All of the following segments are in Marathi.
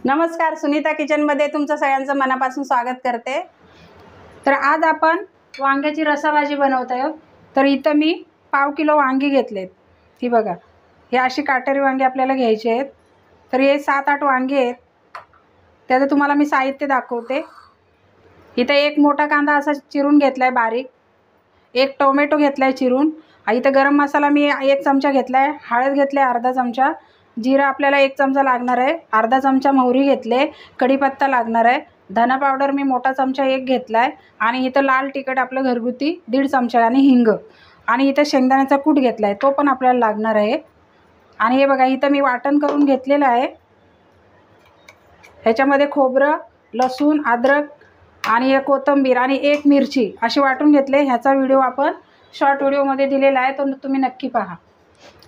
नमस्कार, सुनीता किचनमध्ये तुमचं सगळ्यांचं मनापासून स्वागत करते। तर आज आपण वांग्याची रसाभाजी बनवत आहोत। तर इथं मी पाव किलो वांगी घेतलेत। ही बघा, हे अशी काटेरी वांगी आपल्याला घ्यायची आहेत। तर हे 7-8 वांगी आहेत। त्याचं तुम्हाला मी साहित्य दाखवते। इथं एक मोठा कांदा असा चिरून घेतलाय बारीक, एक टोमॅटो घेतलाय चिरून, इथं गरम मसाला मी 1 चमचा घेतलाय, हळद घेतले अर्धा चमचा, जीरा आपल्याला 1 चमचा लागणार आहे, अर्धा चमचा मोहरी घेतले, कढीपत्ता लागणार आहे, धना पावडर मी मोठा चमचा 1 घेतलाय, आणि इथं लाल तिखट आपलं घरगुती 1.5 चमचा, आणि हिंग, आणि इथं शेंगदाण्याचा कूट घेतलाय, तो पण आपल्याला लागणार आहे। आणि हे बघा, इथं मी वाटण करून घेतलेलं आहे। ह्याच्यामध्ये खोबरं, लसूण, अद्रक आणि एक कोथिंबीर आणि 1 मिरची अशी वाटून घेतले। ह्याचा व्हिडिओ आपण शॉर्ट व्हिडिओमध्ये दिलेला आहे, तो तुम्ही नक्की पहा।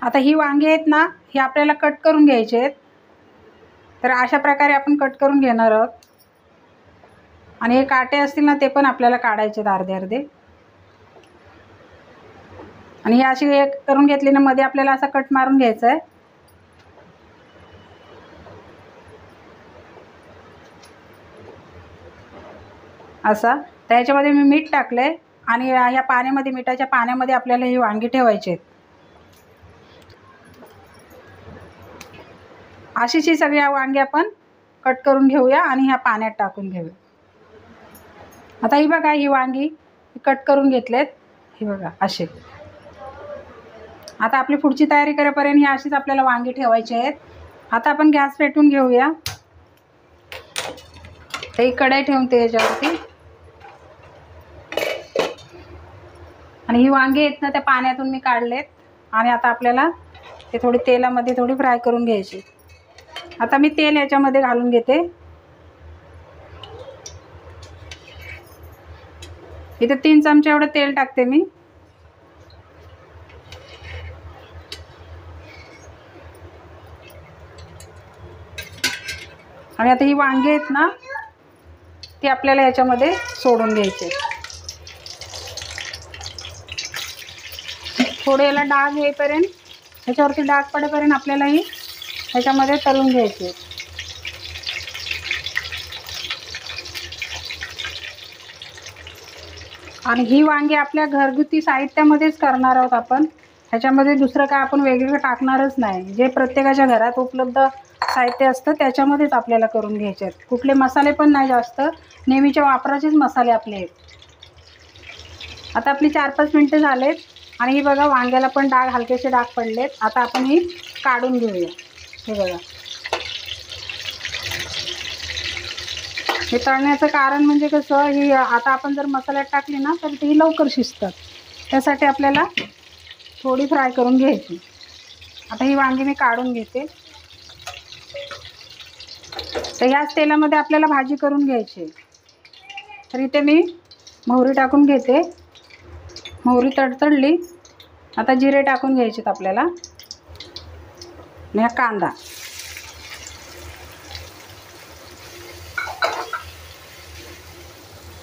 आता ही वांगी आहेत ना, ही आपल्याला कट करून घ्यायचे आहेत। तर अशा प्रकारे आपण कट करून घेणार आहोत, आणि हे काटे असतील ना ते पण आपल्याला काढायचे अर्धे अर्धे। आणि ही अशी एक करून घेतली ना, मध्ये आपल्याला असा कट मारून घ्यायचा आहे। असा त्याच्यामध्ये मी मीठ टाकले, आणि या पाण्यामध्ये, मिठाच्या पाण्यामध्ये आपल्याला ही वांगी ठेवायची आहेत। अशीच ही सगळी वांगी आपण कट करून घेऊया आणि ह्या पाण्यात टाकून घेऊया। आता ही बघा, ही वांगी कट करून घेतलेत, ही बघा असे। आता आपली पुढची तयारी करेपर्यंत ही अशीच आपल्याला वांगी ठेवायची आहेत। आता आपण गॅस पेटवून घेऊया। तर ही कढई ठेवते याच्यावरती, आणि ही वांगी आहेत ना त्या पाण्यातून मी काढलेत, आणि आता आपल्याला ते थोडी तेलामध्ये थोडी फ्राय करून घ्यायची। आता मी तेल याच्यामध्ये घालून घेते। इथे 3 चमचे एवढं तेल टाकते मी। आणि आता ही वांगी आहेत ना, ती आपल्याला याच्यामध्ये सोडून घ्यायचे। थोडे याला डाग येईपर्यंत, ह्याच्यावरती डाग पडेपर्यंत आपल्याला ही ह्याच्यामध्ये तळून घ्यायचे। आणि ही वांगी आपल्या घरगुती साहित्यामध्येच करणार आहोत आपण। ह्याच्यामध्ये दुसरं काय आपण वेगवेगळं टाकणारच नाही। जे प्रत्येकाच्या घरात उपलब्ध साहित्य असतं त्याच्यामध्येच आपल्याला करून घ्यायचे आहेत। कुठले मसाले पण नाही जास्त, नेहमीच्या वापराचेच मसाले आपले आहेत। आता आपली 4-5 मिनिटं झालेत, आणि ही बघा वांग्याला पण डाग, हलकेसे डाग पडलेत। आता आपण ही काढून घेऊया। हे बघा, हे तळण्याचं कारण म्हणजे कसं, ही आता आपण जर मसाल्यात टाकली ना तर ती लवकर शिजतात, त्यासाठी आपल्याला थोडी फ्राय करून घ्यायची। आता ही वांगी मी काढून घेते। तर ह्याच तेलामध्ये आपल्याला भाजी करून घ्यायची। तर इथे मी मोहरी टाकून घेते। मोहरी तडतडली, आता जिरे टाकून घ्यायचेत आपल्याला, आणि हा कांदा,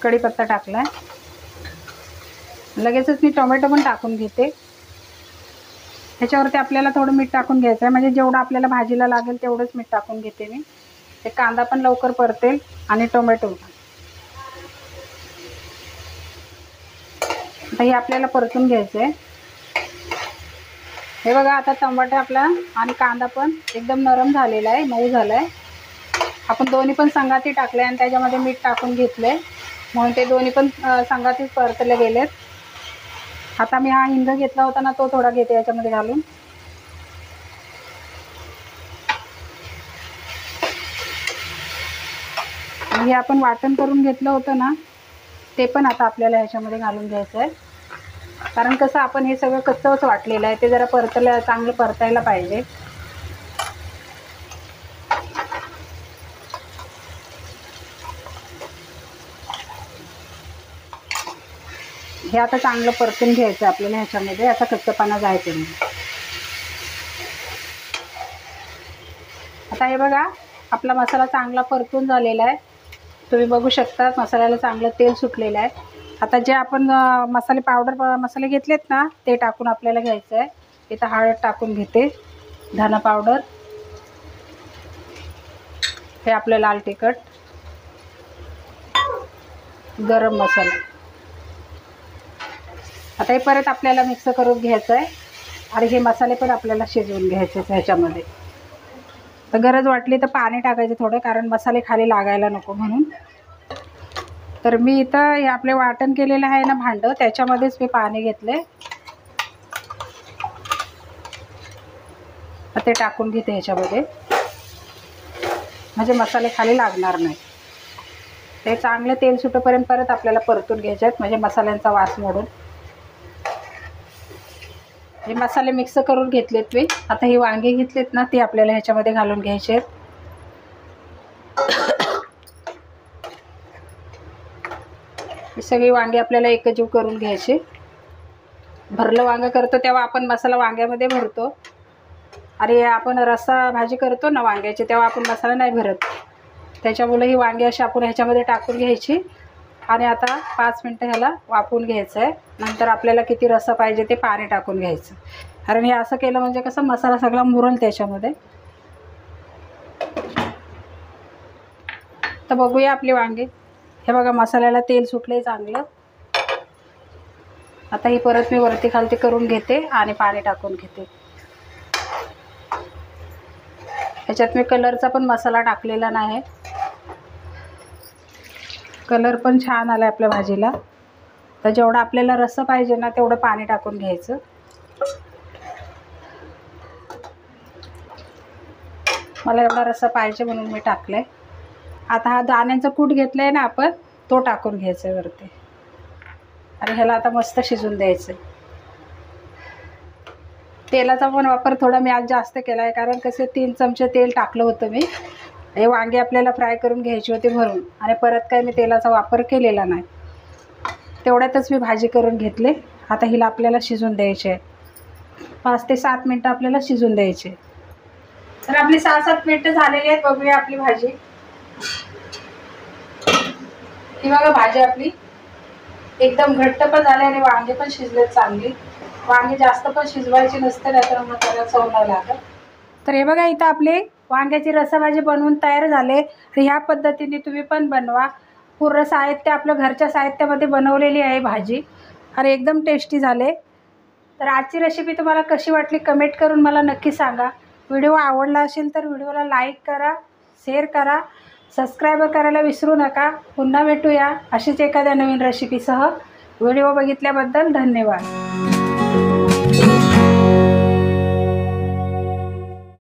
कढीपत्ता टाकलाय, लगेचच मी टोमॅटो पण टाकून घेते। ह्याच्यावरती आपल्याला थोडं मीठ टाकून घ्यायचं आहे, म्हणजे जेवढं आपल्याला भाजीला लागेल तेवढंच मीठ टाकून घेते मी। ते कांदा पण लवकर परतेल, आणि टोमॅटो। आता हे आपल्याला परतून घ्यायचं आहे। हे बघा, आता टमाटर आपला आणि कांदा पण एकदम नरम झालेला आहे, मऊ झाला आहे। आपण दोन्ही पण संगाती टाकले, आणि त्याच्यामध्ये मीठ टाकून घेतले, म्हणून ते दोन्ही पण संगातीच परतले गेलेत। आता मी हा हिंग घेतला होता ना, तो थोडा घेते याच्यामध्ये घालून। हे आपण वाटण करून घेतलं होतं ना, ते पण आता आपल्याला ह्याच्यामध्ये घालून घ्यायचं आहे। कारण कसं, आपण हे सगळं कच्चंच वाटलेलं आहे, ते जरा परतलं, चांगलं परतायला पाहिजे। हे आता चांगलं परतून घ्यायचं आपल्याला ह्याच्यामध्ये, असा कच्चापणा जायपर्यंत। आता हे बघा, आपला मसाला चांगला परतून झालेला आहे। तुम्ही बघू शकता, मसाल्याला चांगलं तेल सुटलेलं आहे। आता जे आपण मसाले पावडर मसाले घेतलेत ना, ते टाकून आपल्याला घ्यायचं आहे। इथं हळद टाकून घेते, धना पावडर, हे आपलं लाल तिखट, गरम मसाला. आता हे परत आपल्याला मिक्स करून घ्यायचं आहे आणि हे मसाले पण आपल्याला शिजवून घ्यायचे ह्याच्यामध्ये. तर गरज वाटली तर पाणी टाकायचं थोडं, कारण मसाले खाली लागायला नको म्हणून. तर मी इथं हे आपले वाटण केलेलं आहे ना भांडं, त्याच्यामध्येच मी पाणी घेतले. ते टाकून घेते ह्याच्यामध्ये, म्हणजे मसाले खाली लागणार नाही. ते चांगले तेल सुटेपर्यंत परत आपल्याला परतून घ्यायचे आहेत, म्हणजे मसाल्यांचा वास मोडून. हे मसाले मिक्स करून घेतलेत मी. आता ही वांगी घेतलेत ना, ती आपल्याला ह्याच्यामध्ये घालून घ्यायचे आहेत. ही सगळी वांगी आपल्याला एकजीव करून घ्यायची. भरलं वांगं करतो तेव्हा आपण मसाला वांग्यामध्ये भरतो, आणि आपण रस्सा भाजी करतो ना वांग्याची, तेव्हा आपण मसाला नाही भरत. त्याच्यामुळे ही वांगी अशी आपण ह्याच्यामध्ये टाकून घ्यायची आणि आता 5 मिनटं ह्याला वाफवून घ्यायचं आहे. नंतर आपल्याला किती रस्सा पाहिजे ते पाणी टाकून घ्यायचं, कारण हे असं केलं म्हणजे कसं मसाला सगळा मुरल त्याच्यामध्ये. तर बघूया आपली वांगी. हे बघा, मसाल्याला तेल सुटले चांगलं. आता ही परत मी वरती खालती करून घेते आणि पाणी टाकून घेते. ह्याच्यात मी कलरचा पण मसाला टाकलेला नाही, कलर पण छान आला आपल्या भाजीला. तर जेवढा आपल्याला रस्सा पाहिजे ना तेवढं पाणी टाकून घ्यायचं. मला एवढा रस्सा पाहिजे म्हणून मी टाकले. आता हा दाण्यांचा कूट घेतलाय ना आपण, तो टाकून घ्यायचा वरती आणि ह्याला आता मस्त शिजून द्यायचं. तेलाचा पण वापर थोडा मी आज जास्त केला आहे, कारण कसे 3 चमचे तेल टाकलं होतं मी. हे वांगे आपल्याला फ्राय करून घ्यायची होती म्हणून, आणि परत काय मी तेलाचा वापर केलेला नाही. तेवढ्यातच मी भाजी करून घेतले. आता हिला आपल्याला शिजून द्यायचे आहे. 5 ते 7 मिनटं आपल्याला शिजून द्यायचे. तर आपली 6-7 मिनटं झालेली आहेत. बघूया आपली भाजी. ही बघा भाजी आपली एकदम घट्ट पण झाली आणि वांगे पण शिजलेत चांगली. वांगे जास्त पण शिजवायची नसते, नाहीतर मग त्याला चव नाही लागत. तर हे बघा, इथं आपली वांग्याची रस्साभाजी बनवून तयार झाले. तर ह्या पद्धतीने तुम्ही पण बनवा. पूर्ण साहित्य आपलं घरच्या साहित्यामध्ये बनवलेली आहे भाजी, आणि एकदम टेस्टी झाले. तर आजची रेसिपी तुम्हाला कशी वाटली कमेंट करून मला नक्की सांगा. व्हिडिओ आवडला असेल तर व्हिडिओला लाईक करा, शेअर करा, सबस्क्राईब करायला विसरू नका. पुन्हा भेटूया अशीच एखाद्या नवीन रेसिपीसह. व्हिडिओ बघितल्याबद्दल धन्यवाद.